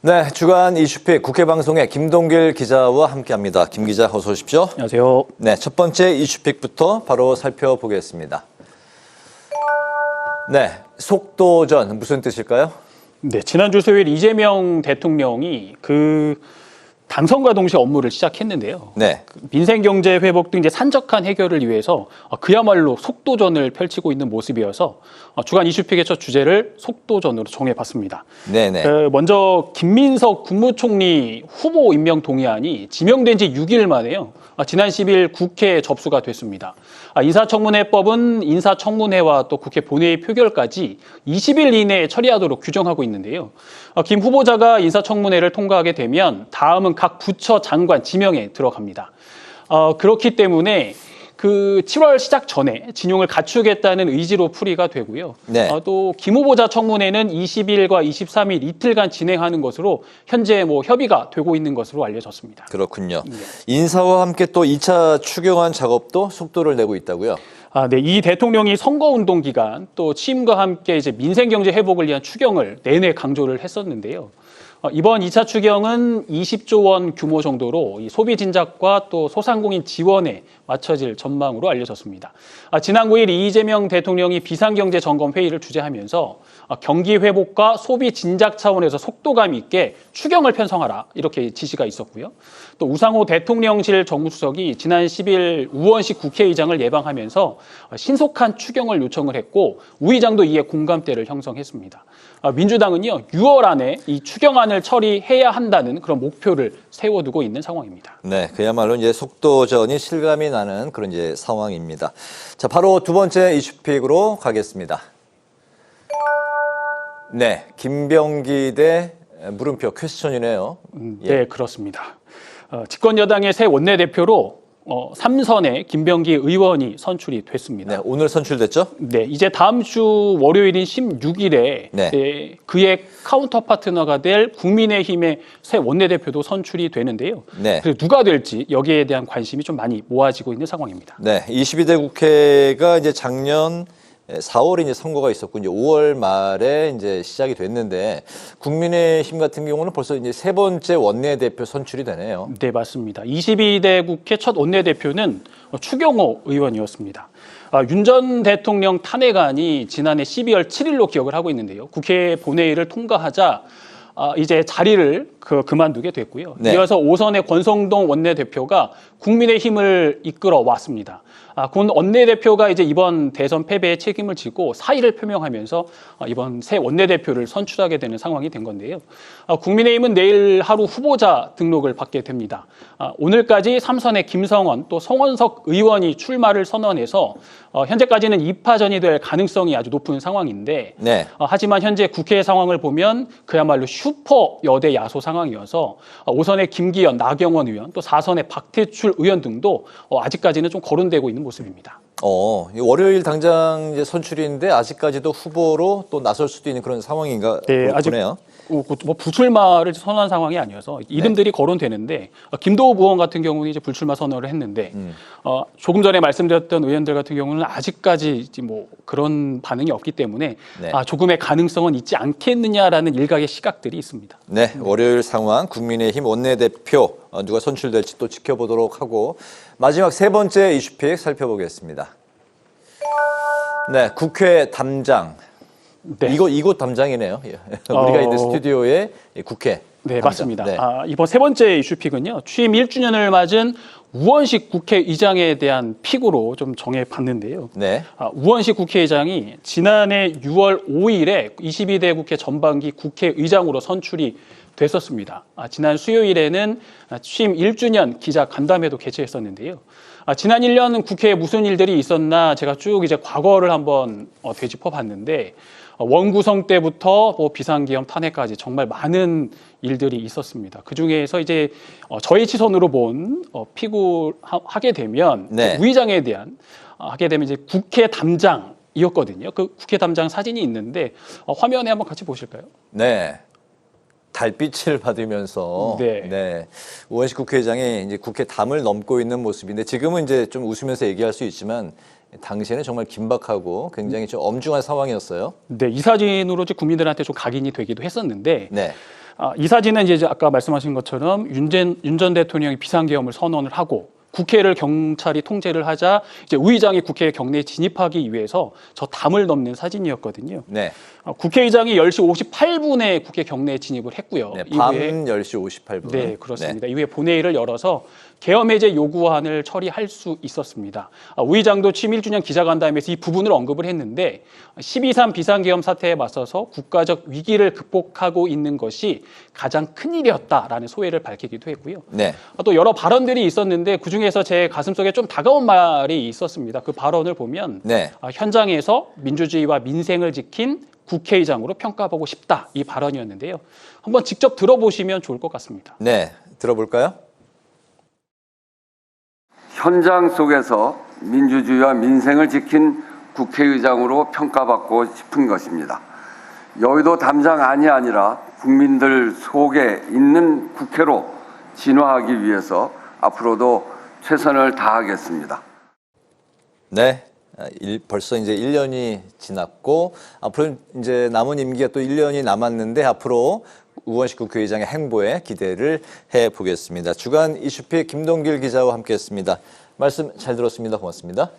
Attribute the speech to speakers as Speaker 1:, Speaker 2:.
Speaker 1: 네, 주간 이슈픽 국회 방송의 김동길 기자와 함께합니다. 김 기자 어서 오십시오.
Speaker 2: 안녕하세요.
Speaker 1: 네, 첫 번째 이슈픽부터 바로 살펴보겠습니다. 네, 속도전 무슨 뜻일까요?
Speaker 2: 네, 지난주 수요일 이재명 대통령이 당선과 동시에 업무를 시작했는데요.
Speaker 1: 네,
Speaker 2: 민생 경제 회복 등 이제 산적한 해결을 위해서 그야말로 속도전을 펼치고 있는 모습이어서 주간 이슈픽의 첫 주제를 속도전으로 정해봤습니다.
Speaker 1: 네네.
Speaker 2: 먼저 김민석 국무총리 후보 임명 동의안이 지명된 지 6일 만에요. 지난 10일 국회에 접수가 됐습니다. 인사청문회법은 인사청문회와 또 국회 본회의 표결까지 20일 이내에 처리하도록 규정하고 있는데요. 김 후보자가 인사청문회를 통과하게 되면 다음은 각 부처 장관 지명에 들어갑니다. 그렇기 때문에 7월 시작 전에 진용을 갖추겠다는 의지로 풀이가 되고요.
Speaker 1: 네.
Speaker 2: 또 김 후보자 청문회는 20일과 23일 이틀간 진행하는 것으로 현재 협의가 되고 있는 것으로 알려졌습니다.
Speaker 1: 그렇군요. 인사와 함께 또 2차 추경안 작업도 속도를 내고 있다고요?
Speaker 2: 네, 이 대통령이 선거운동 기간 또 취임과 함께 이제 민생 경제 회복을 위한 추경을 내내 강조를 했었는데요. 이번 2차 추경은 20조 원 규모 정도로 이 소비 진작과 또 소상공인 지원에 맞춰질 전망으로 알려졌습니다. 지난 9일 이재명 대통령이 비상경제점검회의를 주재하면서 경기 회복과 소비 진작 차원에서 속도감 있게 추경을 편성하라 이렇게 지시가 있었고요. 또 우상호 대통령실 정무수석이 지난 10일 우원식 국회의장을 예방하면서 신속한 추경을 요청을 했고 우 의장도 이에 공감대를 형성했습니다. 민주당은요 6월 안에 이 추경안을 처리해야 한다는 그런 목표를 세워두고 있는 상황입니다.
Speaker 1: 네, 그야말로 이제 속도전이 실감이 나는 그런 이제 상황입니다. 자, 바로 두 번째 이슈픽으로 가겠습니다. 네, 김병기 대 물음표 퀘스천이네요.
Speaker 2: 네, 그렇습니다. 집권 여당의 새 원내대표로 3선의 김병기 의원이 선출이 됐습니다.
Speaker 1: 네, 오늘 선출됐죠?
Speaker 2: 네, 이제 다음 주 월요일인 16일에
Speaker 1: 네.
Speaker 2: 그의 카운터 파트너가 될 국민의힘의 새 원내대표도 선출이 되는데요.
Speaker 1: 네.
Speaker 2: 그래서 누가 될지 여기에 대한 관심이 좀 많이 모아지고 있는 상황입니다.
Speaker 1: 네, 22대 국회가 이제 작년 4월에 이제 선거가 있었고 이제 5월 말에 이제 시작이 됐는데 국민의힘 같은 경우는 벌써 이제 세 번째 원내대표 선출이 되네요.
Speaker 2: 네, 맞습니다. 22대 국회 첫 원내대표는 추경호 의원이었습니다. 윤 전 대통령 탄핵안이 지난해 12월 7일로 기억을 하고 있는데요. 국회 본회의를 통과하자 이제 자리를 그만두게 됐고요.
Speaker 1: 네.
Speaker 2: 이어서 5선의 권성동 원내대표가 국민의힘을 이끌어 왔습니다. 군 원내대표가 이제 이번 대선 패배에 책임을 지고 사의를 표명하면서 이번 새 원내대표를 선출하게 되는 상황이 된 건데요. 국민의힘은 내일 하루 후보자 등록을 받게 됩니다. 오늘까지 3선의 김성원 또 성원석 의원이 출마를 선언해서 현재까지는 2파전이 될 가능성이 아주 높은 상황인데
Speaker 1: 네.
Speaker 2: 하지만 현재 국회 상황을 보면 그야말로 슈퍼 여대 야소 상황이어서 5선의 김기현, 나경원 의원 또 4선의 박태출 의원 등도 아직까지는 좀 거론되고 있는 모습입니다.
Speaker 1: 월요일 당장 이제 선출인데 아직까지도 후보로 또 나설 수도 있는 그런 상황인가 보네요.
Speaker 2: 불출마를 선언한 상황이 아니어서 이름들이 거론되는데 김도우 의원 같은 경우는 이제 불출마 선언을 했는데 조금 전에 말씀드렸던 의원들 같은 경우는 아직까지 그런 반응이 없기 때문에
Speaker 1: 네.
Speaker 2: 조금의 가능성은 있지 않겠느냐라는 일각의 시각들이 있습니다.
Speaker 1: 네, 월요일 상황 국민의힘 원내대표 누가 선출될지 또 지켜보도록 하고 마지막 세 번째 이슈픽 살펴보겠습니다. 네, 국회 담장.
Speaker 2: 네.
Speaker 1: 이곳 담장이네요. 우리가 있는 스튜디오의 국회.
Speaker 2: 네,
Speaker 1: 담장.
Speaker 2: 맞습니다.
Speaker 1: 네.
Speaker 2: 이번 세 번째 이슈픽은요. 취임 1주년을 맞은 우원식 국회의장에 대한 픽으로 좀 정해봤는데요.
Speaker 1: 네.
Speaker 2: 우원식 국회의장이 지난해 6월 5일에 22대 국회 전반기 국회의장으로 선출이 됐었습니다. 지난 수요일에는 취임 1주년 기자 간담회도 개최했었는데요. 지난 1년 국회에 무슨 일들이 있었나 제가 쭉 이제 과거를 한번 되짚어 봤는데 원구성 때부터 비상계엄 탄핵까지 정말 많은 일들이 있었습니다. 그 중에서 이제 저희 시선으로 본 피고하게 되면
Speaker 1: 네.
Speaker 2: 우 의장에 대한 하게 되면 이제 국회 담장이었거든요. 그 국회 담장 사진이 있는데 화면에 한번 같이 보실까요?
Speaker 1: 네. 달빛을 받으면서
Speaker 2: 네.
Speaker 1: 우원식 국회의장이 이제 국회 담을 넘고 있는 모습인데 지금은 이제 좀 웃으면서 얘기할 수 있지만 당시에는 정말 긴박하고 굉장히 좀 엄중한 상황이었어요.
Speaker 2: 네, 이 사진으로 국민들한테 좀 각인이 되기도 했었는데
Speaker 1: 네.
Speaker 2: 이 사진은 이제 아까 말씀하신 것처럼 윤 전 대통령이 비상계엄을 선언을 하고 국회를 경찰이 통제를 하자 이제 우 의장이 국회 경내에 진입하기 위해서 저 담을 넘는 사진이었거든요.
Speaker 1: 네.
Speaker 2: 국회의장이 10시 58분에 국회 경내에 진입을 했고요.
Speaker 1: 네, 밤
Speaker 2: 이후에
Speaker 1: 10시 58분.
Speaker 2: 네, 그렇습니다. 이후에 본회의를 열어서 계엄 해제 요구안을 처리할 수 있었습니다. 우 의장도 취임 1주년 기자간담회에서 이 부분을 언급을 했는데 12.3 비상계엄 사태에 맞서서 국가적 위기를 극복하고 있는 것이 가장 큰 일이었다라는 소회를 밝히기도 했고요.
Speaker 1: 네.
Speaker 2: 또 여러 발언들이 있었는데 그중에서 제 가슴속에 좀 다가온 말이 있었습니다. 그 발언을 보면
Speaker 1: 네.
Speaker 2: 현장에서 민주주의와 민생을 지킨 국회의장으로 평가하고 싶다 이 발언이었는데요. 한번 직접 들어보시면 좋을 것 같습니다.
Speaker 1: 네. 들어볼까요?
Speaker 3: 현장 속에서 민주주의와 민생을 지킨 국회의장으로 평가받고 싶은 것입니다. 여의도 담장안이 아니라 국민들 속에 있는 국회로 진화하기 위해서 앞으로도 최선을 다하겠습니다.
Speaker 1: 네. 벌써 이제 1년이 지났고 앞으로 이제 남은 임기가 또 1년이 남았는데 앞으로 우원식 국회의장의 행보에 기대를 해보겠습니다. 주간 이슈픽 김동길 기자와 함께했습니다. 말씀 잘 들었습니다. 고맙습니다.